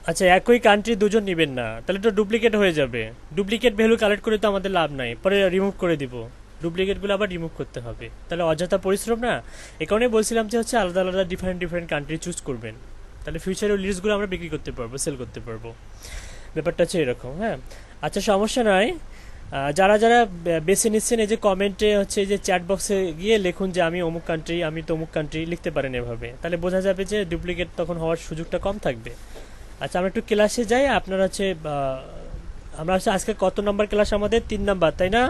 আচ্ছা, একই কান্ট্রি দুজন নেবেন না, তাহলে তো ডুপ্লিকেট হয়ে যাবে। ডুপ্লিকেট ভ্যালু কালেক্ট করে তো আমাদের লাভ নাই, পরে রিমুভ করে দিব। ডুপ্লিকেটগুলো আবার রিমুভ করতে হবে, তাহলে অযথা পরিশ্রম না। এ কারণে বলছিলাম যে হচ্ছে আলাদা আলাদা ডিফারেন্ট ডিফারেন্ট কান্ট্রি চুজ করবেন, তাহলে ফিউচারে লিস্টগুলো আমরা বিক্রি করতে পারবো, সেল করতে পারবো। ব্যাপারটা হচ্ছে এরকম, হ্যাঁ। আচ্ছা, সমস্যা নয়। যারা যারা বেছে নিচ্ছেন, এই যে কমেন্টে হচ্ছে এই যে চ্যাট বক্সে গিয়ে লিখুন যে আমি অমুক কান্ট্রি, আমি তমুক কান্ট্রি লিখতে পারেন এভাবে, তাহলে বোঝা যাবে যে ডুপ্লিকেট তখন হওয়ার সুযোগটা কম থাকবে। আচ্ছা, আমরা একটু ক্লাসে যাই। আপনারা হচ্ছে আমরা হচ্ছে আজকে কত নাম্বার ক্লাস? আমাদের 3 নাম্বার, তাই না?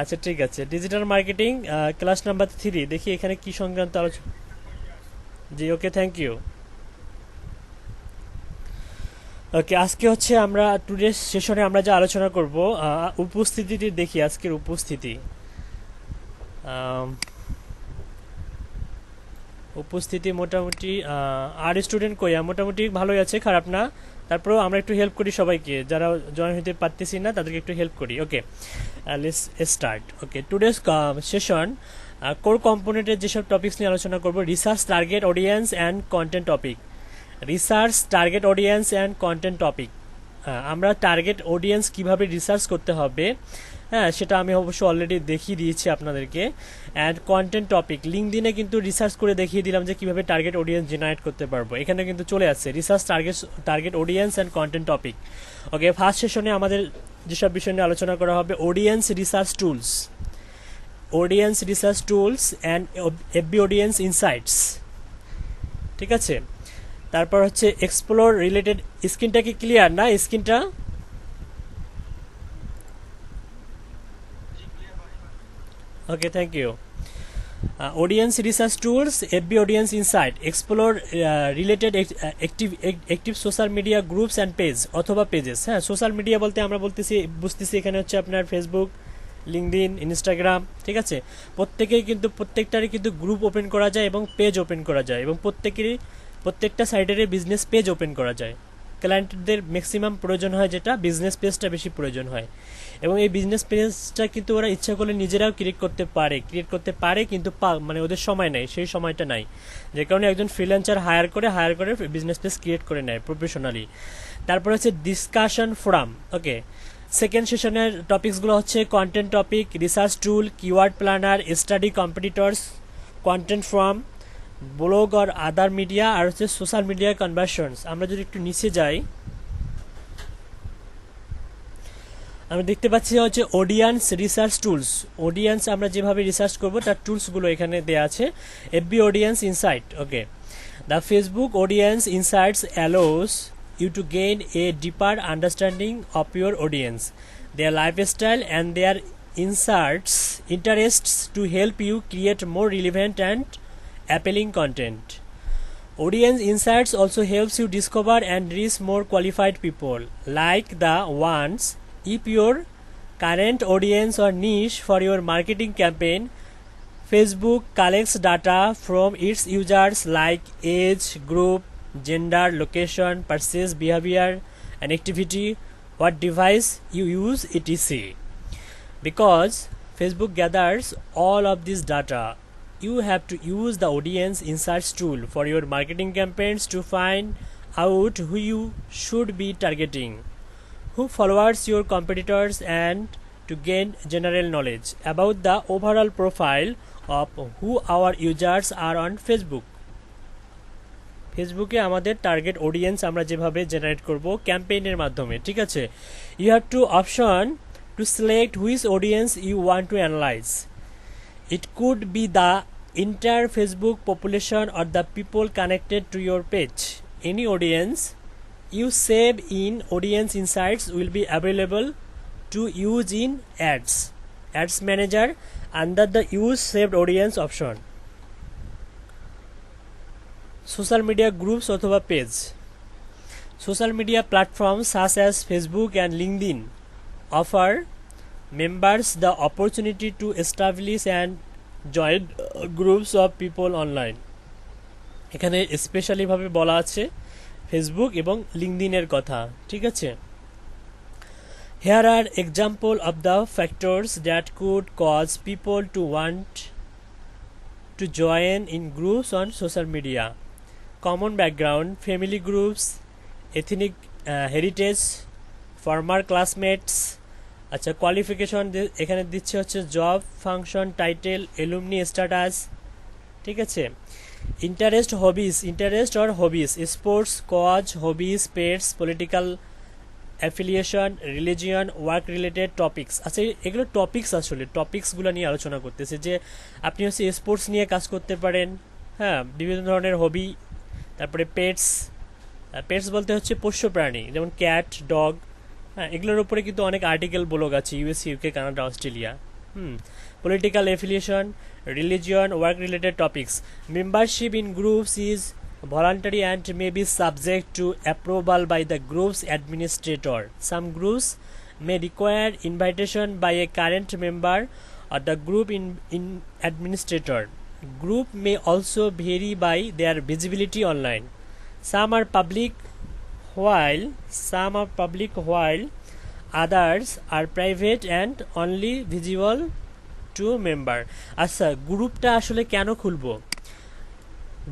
আচ্ছা, ঠিক আছে। ডিজিটাল মার্কেটিং ক্লাস নাম্বার 3, দেখি এখানে কি সংক্রান্ত আলোচনা। জি, ওকে, থ্যাংক ইউ। ওকে, আজকে হচ্ছে আমরা টুডে সেশনে আমরা যা আলোচনা করব, উপস্থিতিটি দেখি, আজকের উপস্থিতি। আম, উপস্থিতি মোটামুটি আর স্টুডেন্ট কইয়া মোটামুটি ভালোই আছে, খারাপ না। তারপরেও আমরা একটু হেল্প করি সবাইকে, যারা জয়েন হতে পারতেছি না তাদেরকে একটু হেল্প করি। Okay, let's start. Okay, today's session core কম্পোনেন্টের যেসব টপিকস নিয়ে আলোচনা করব: research, target audience and content topic. Research, target audience and content topic. আমরা টার্গেট অডিয়েন্স কিভাবে রিসার্চ করতে হবে, হ্যাঁ, সেটা আমি অবশ্য অলরেডি দেখিয়ে দিয়েছি আপনাদেরকে। অ্যান্ড কন্টেন্ট টপিক, লিঙ্কডিনে কিন্তু রিসার্চ করে দেখিয়ে দিলাম যে কিভাবে টার্গেট অডিয়েন্স জেনারেট করতে পারবো। এখানে কিন্তু চলে আসছে research, target audience and content topic. Okay, first সেশনে আমাদের যেসব বিষয় নিয়ে আলোচনা করা হবে: audience research tools, audience research tools and FB audience insights. ঠিক আছে, তারপর হচ্ছে এক্সপ্লোর রিলেটেড। স্ক্রিনটা কি ক্লিয়ার না? স্ক্রিনটা okay, thank you. Audience research tools, FB audience insight, explore related active social media groups and page অথবা পেজেস। হ্যাঁ, সোশ্যাল মিডিয়া বলতে আমরা বুঝতেছি এখানে হচ্ছে আপনার ফেসবুক, লিঙ্কডিন, ইনস্টাগ্রাম। ঠিক আছে, প্রত্যেকটারই কিন্তু গ্রুপ ওপেন করা যায় এবং পেজ ওপেন করা যায়, এবং প্রত্যেকটা সাইটের বিজনেস পেজ ওপেন করা যায়। ক্লায়েন্টদের ম্যাক্সিমাম প্রয়োজন হয় যেটা, বিজনেস পেজটা বেশি প্রয়োজন হয়। এবং এই বিজনেস পেজটা কিন্তু ওরা ইচ্ছা করলে নিজেরাও ক্রিয়েট করতে পারে, কিন্তু মানে ওদের সময় নেই, সেই সময়টা নাই, যে কারণে একজন ফ্রিল্যান্সার হায়ার করে বিজনেস পেজ ক্রিয়েট করে নেয় প্রফেশনালি। তারপর হচ্ছে ডিসকাশন ফোরাম। ওকে, সেকেন্ড সেশনের টপিকসগুলো হচ্ছে content topic, research tool, keyword planner, study competitors, content form, blog আর আদার মিডিয়া, আর হচ্ছে সোশ্যাল মিডিয়া কনভার্সনস। আমরা যদি একটু নিচে যাই, আমরা দেখতে পাচ্ছি হচ্ছে অডিয়েন্স রিসার্চ টুলস। অডিয়েন্স আমরা যেভাবে রিসার্চ করব তার টুলসগুলো এখানে দেওয়া আছে। FB audience insight. Okay, the Facebook audience insights allows you to gain a deeper understanding of your audience, their lifestyle and their interests to help you create more relevant and appealing content. Audience insights also helps you discover and reach more qualified people, like the ones if your current audience or niche for your marketing campaign. Facebook collects data from its users like age, group, gender, location, purchase behavior, and activity, what device you use, etc. Because Facebook gathers all of this data, you have to use the audience insights tool for your marketing campaigns to find out who you should be targeting, who follows your competitors, and to gain general knowledge about the overall profile of who our users are on Facebook. ফেসবুকে আমাদের target audience আমরা যেভাবে generate করব ক্যাম্পেইনের মাধ্যমে। ঠিক আছে, you have to option to select which audience you want to analyse. It could be the entire Facebook population or the people connected to your page. Any audience you save in audience insights will be available to use in ads manager under the use saved audience option. Social media groups অথবা page. Social media platforms such as Facebook and LinkedIn offer members the opportunity to establish and join groups of people online. এখানে specially ভাবে বলা আছে Facebook এবং লিঙ্কডিনের কথা। ঠিক আছে, here are example of the factors that could cause people to want to join in groups on social media: common background, family groups, ethnic heritage, former classmates. আচ্ছা, qualification এখানে দিচ্ছে হচ্ছে job, function, title, alumni status, ঠিক আছে। Interest, hobbies, interest or hobbies, sports, causes, hobbies, pets, political affiliation, religion, work related topics. আচ্ছা, এগুলো topics, আসলে টপিকসগুলো নিয়ে আলোচনা করতেছে যে আপনি হচ্ছে স্পোর্টস নিয়ে কাজ করতে পারেন, হ্যাঁ, বিভিন্ন ধরনের হবি। তারপরে পেটস, পেটস বলতে হচ্ছে পোষ্য প্রাণী, যেমন ক্যাট, ডগ, হ্যাঁ, এগুলোর উপরে কিন্তু অনেক আর্টিকেল ব্লগ আছে, US, UK, Canada, Australia. Political affiliation, religion, work related topics. Membership in groups is voluntary and may be subject to approval by the group's administrator. Some groups may require invitation by a current member or the group in administrator. Group may also vary by their visibility online. Some are public while others are private and only visible to member. আচ্ছা, গ্রুপটা আসলে কেন খুলবো?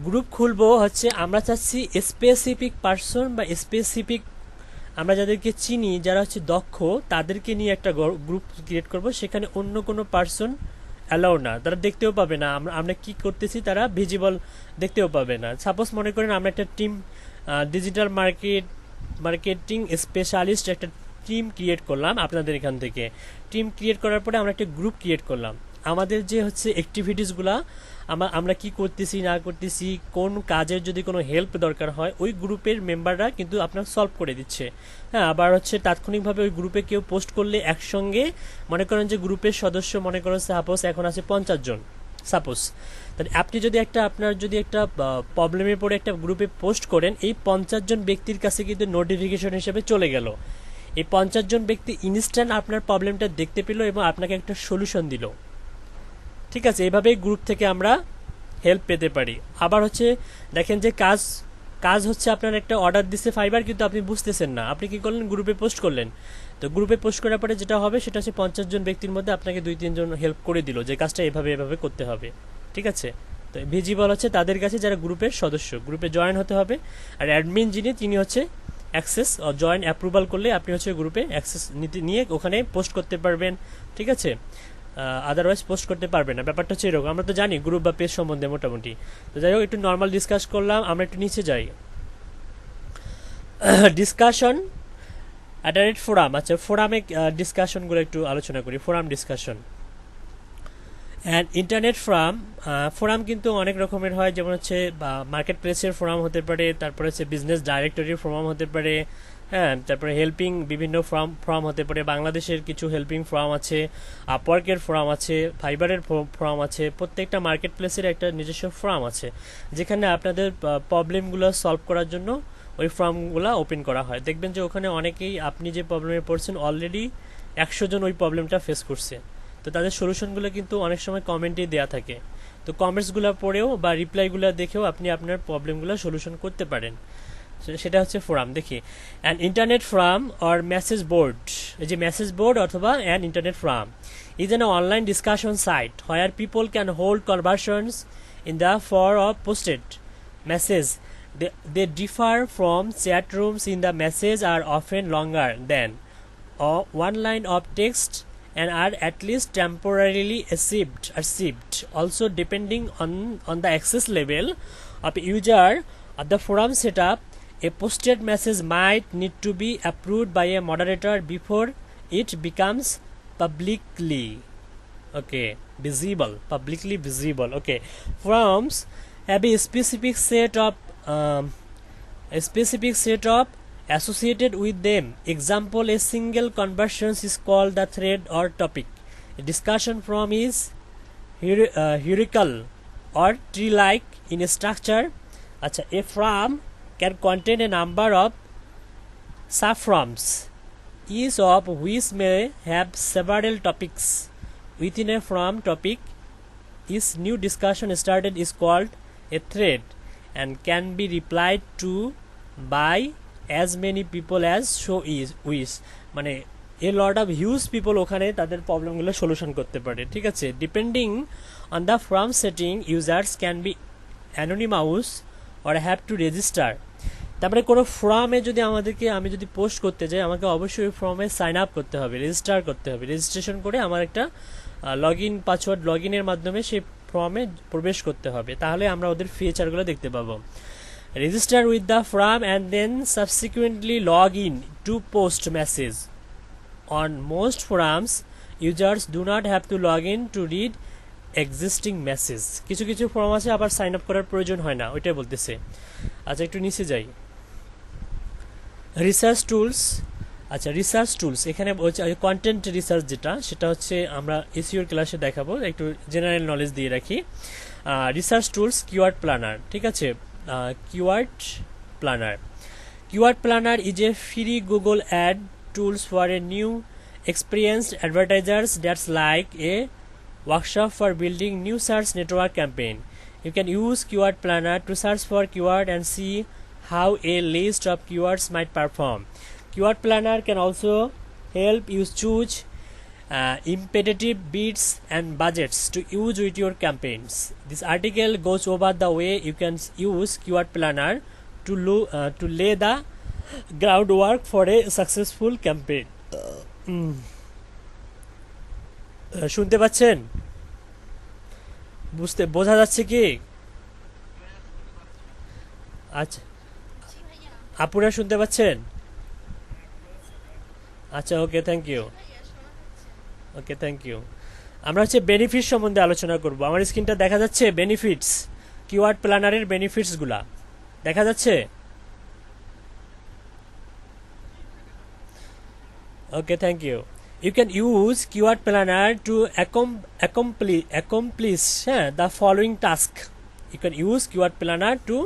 Group খুলবো হচ্ছে আমরা চাচ্ছি specific person বা স্পেসিফিক আমরা যাদেরকে চিনি, যারা হচ্ছে দক্ষ, তাদেরকে নিয়ে একটা গ্রুপ ক্রিয়েট করব। সেখানে অন্য কোনো পার্সন অ্যালাউ না, তারা দেখতেও পাবে না আমরা কি করতেছি, তারা ভিজিবল দেখতেও পাবে না। সাপোজ মনে করেন আমরা একটা টিম, ডিজিটাল মার্কেটিং স্পেশালিস্ট একটা টিম ক্রিয়েট করলাম আপনাদের এখান থেকে। টিম ক্রিয়েট করার পরে আমরা একটা গ্রুপ ক্রিয়েট করলাম। আমাদের যে হচ্ছে অ্যাক্টিভিটিসগুলা আমরা কি করতেছি না করতেছি, কোন কাজের যদি কোনো হেল্প দরকার হয়, ওই গ্রুপের মেম্বাররা কিন্তু আপনার সলভ করে দিচ্ছে। হ্যাঁ, আবার হচ্ছে তাৎক্ষণিকভাবে ওই গ্রুপে কেউ পোস্ট করলে একসঙ্গে মনে করেন যে গ্রুপের সদস্য মনে করেন সাপোজ এখন আছে 50 জন সাপোজ, তাহলে আপনি যদি আপনার যদি একটা প্রবলেমে পড়ে একটা গ্রুপে পোস্ট করেন, এই 50 জন ব্যক্তির কাছে কিন্তু নোটিফিকেশন হিসেবে চলে গেল। এই 50 জন ব্যক্তি ইনস্ট্যান্ট আপনার প্রবলেমটা দেখতে পেল এবং আপনাকে একটা সলিউশন দিল, ঠিক আছে। এইভাবেই গ্রুপ থেকে আমরা হেল্প পেতে পারি। আবার হচ্ছে দেখেন যে কাজ হচ্ছে আপনার একটা অর্ডার দিচ্ছে ফাইবার, কিন্তু আপনি বুঝতেছেন না, আপনি কি করলেন, গ্রুপে পোস্ট করলেন। তো গ্রুপে পোস্ট করার পরে যেটা হবে সেটা হচ্ছে 50 জন ব্যক্তির মধ্যে আপনাকে 2-3 জন হেল্প করে দিল যে কাজটা এভাবে করতে হবে, ঠিক আছে। তো ভিজিবল হচ্ছে তাদের কাছে যারা গ্রুপের সদস্য, গ্রুপে জয়েন হতে হবে। আর অ্যাডমিন তিনি হচ্ছে অ্যাক্সেস জয়েন অ্যাপ্রুভাল করলে আপনি হচ্ছে গ্রুপে অ্যাক্সেস নিয়ে ওখানে পোস্ট করতে পারবেন, ঠিক আছে। আদারওয়াইজ পোস্ট করতে পারবে না। ব্যাপারটা হচ্ছে এরকম, আমরা তো জানি গ্রুপ বা পেজ সম্বন্ধে মোটামুটি। তো যাই হোক, একটু নর্মাল ডিসকাস করলাম, আমরা একটু নিচে যাই। Discussion at forum. আচ্ছা, ফোরামে ডিসকাশনগুলো একটু আলোচনা করি। Forum discussion and internet forum কিন্তু অনেক রকমের হয়, যেমন হচ্ছে মার্কেট প্লেসের ফোরাম হতে পারে, তারপরে হচ্ছে বিজনেস ডাইরেক্টরির ফোরাম হতে পারে, হ্যাঁ, তারপরে হেল্পিং বিভিন্ন ফোরাম হতে পারে। বাংলাদেশের কিছু হেল্পিং ফোরাম আছে, আপওয়ার্কের ফোরাম আছে, ফাইবারের ফোরাম আছে। প্রত্যেকটা মার্কেট প্লেসের একটা নিজস্ব ফোরাম আছে, যেখানে আপনাদের প্রবলেমগুলো সলভ করার জন্য ওই ফোরামগুলো ওপেন করা হয়। দেখবেন যে ওখানে অনেকেই আপনি যে প্রবলেমে পড়ছেন অলরেডি 100 জন ওই প্রবলেমটা ফেস করছে, তো তাদের সলিউশনগুলো কিন্তু অনেক সময় কমেন্টে দেওয়া থাকে। তো কমেন্টসগুলো পড়েও বা রিপ্লাইগুলো দেখেও আপনি আপনার প্রবলেমগুলো সলিউশন করতে পারেন। সেটা হচ্ছে ফোরাম। দেখি, an internet forum or message board. এই যে মেসেজ বোর্ড অথবা an internet forum is an online discussion site where people can hold conversations in the form of posted message. They differ from chat rooms in the message are often longer than one line of text and are at least temporarily received. Also, depending on the access level of user of the forum setup, a posted message might need to be approved by a moderator before it becomes publicly visible. Okay, forums have a specific set of associated with them. Example, a single conversion is called the thread or topic. A discussion forum is hierarchical or tree-like in structure. A forum can contain a number of subforums, each of which may have several topics. Within a forum topic, each new discussion started is called a thread and can be replied to by as many people as so wish. মানে a lot of huge people ওখানে তাদের প্রবলেমগুলো solution করতে পারে, ঠিক আছে। Depending on the form setting, users can be anonymous or have to register. তারপরে কোনো ফর্মে যদি আমি যদি পোস্ট করতে যাই, আমাকে অবশ্যই ফর্মে সাইন আপ করতে হবে, রেজিস্টার করতে হবে। রেজিস্ট্রেশন করে আমার একটা লগ ইন পাসওয়ার্ড, লগ ইনের মাধ্যমে সেই ফর্মে প্রবেশ করতে হবে, তাহলে আমরা ওদের ফিচারগুলো দেখতে পাবো। Register with the form and then subsequently log in to post message. On most forums users do not have to log in to read existing message. কিছু কিছু ফর্ম আছে আবার সাইন আপ করার প্রয়োজন হয় না, ওইটাই বলতেছে। আচ্ছা, একটু নিচে যাই। Research tools. আচ্ছা, রিসার্চ টুলস এখানে কন্টেন্ট রিসার্চ যেটা, সেটা হচ্ছে আমরা এসইওর ক্লাসে দেখাবো, একটু জেনারেল নলেজ দিয়ে রাখি। রিসার্চ টুলস, কিওয়ার্ড প্ল্যানার, ঠিক আছে। Keyword planner, keyword planner is a free Google ad tools for a new experienced advertisers that's like a workshop for building new search network campaign. You can use keyword planner to search for keyword and see how a list of keywords might perform. Keyword planner can also help you choose imperative bids and budgets to use with your campaigns. This article goes over the way you can use keyword planner to lay the groundwork for a successful campaign. শুনতে পাচ্ছেন? বোঝা যাচ্ছে কি? আচ্ছা, আপুরা শুনতে পাচ্ছেন? আচ্ছা, okay, thank you. Okay, thank you. আমরা হচ্ছে বেনিফিট সম্বন্ধে আলোচনা করব। আমার স্ক্রিনটা দেখা যাচ্ছে? বেনিফিটস, কিওয়ার্ড প্ল্যানারের বেনিফিটসগুলা দেখা যাচ্ছে? Okay, thank you. You can use keyword planner to accomplish the following task. You can use keyword planner to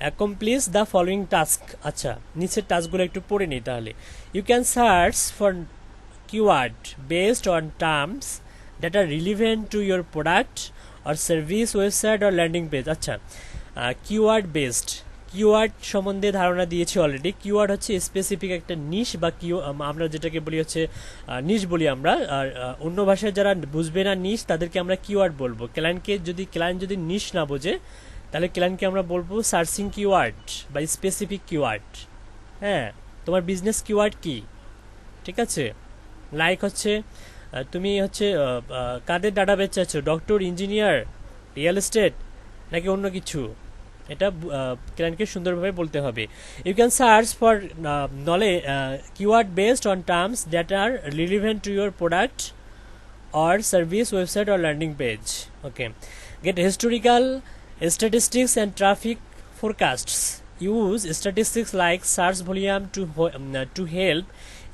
accomplish the following task. আচ্ছা, নিচের টাস্কগুলো একটু পড়ে নিই তাহলে। You can search for keyword based on terms that are relevant to your product or service, website or landing page. আচ্ছা, keyword based, keyword সম্বন্ধে ধারণা দিয়েছি অলরেডি। কিওয়ার্ড হচ্ছে স্পেসিফিক একটা নিশ বা আমরা যেটাকে বলি হচ্ছে নিশ বলি আমরা, আর অন্য ভাষায় যারা বুঝবে না নিশ, তাদেরকে আমরা কিওয়ার্ড বলবো। ক্লায়েন্ট যদি নিশ না বোঝে, তাহলে ক্লায়েন্টকে আমরা বলবো সার্চিং কিওয়ার্ড বা স্পেসিফিক কিওয়ার্ড। হ্যাঁ, তোমার বিজনেস কিওয়ার্ড কি, ঠিক আছে? লাইক হচ্ছে তুমি হচ্ছে কাদের ডাটাবেস চাচ্ছ, ডক্টর, ইঞ্জিনিয়ার, রিয়েল এস্টেট নাকি অন্য কিছু, এটা ক্লায়েন্টকে সুন্দরভাবে বলতে হবে। You can search for knowledge keyword based on terms that are relevant to your product or service, website or landing page. Okay, get historical statistics and traffic forecasts. Use statistics like search volume to help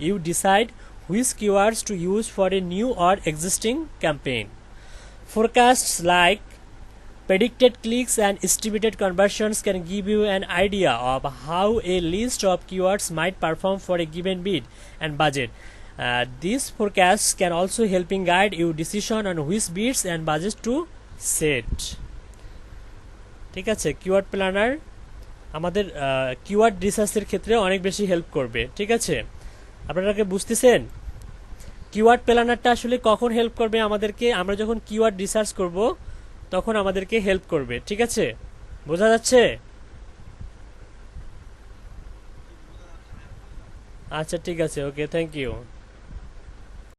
you decide which keywords to use for a new or existing campaign. Forecasts like predicted clicks and estimated conversions can give you an idea of how a list of keywords might perform for a given bid and budget. These forecasts can also help guide your decision on which bids and budgets to set. ঠিক আছে, keyword planner আমাদের keyword রিসার্চের ক্ষেত্রে অনেক বেশি help করবে। ঠিক আছে, আপনারা কি বুঝতেছেন? কিওয়ার্ড প্ল্যানারটা আসলে কখন হেল্প করবে আমাদেরকে? আমরা যখন কিওয়ার্ড রিসার্চ করব তখন আমাদেরকে হেল্প করবে। ঠিক আছে, বোঝা যাচ্ছে? আচ্ছা, ঠিক আছে, ওকে, থ্যাংক ইউ।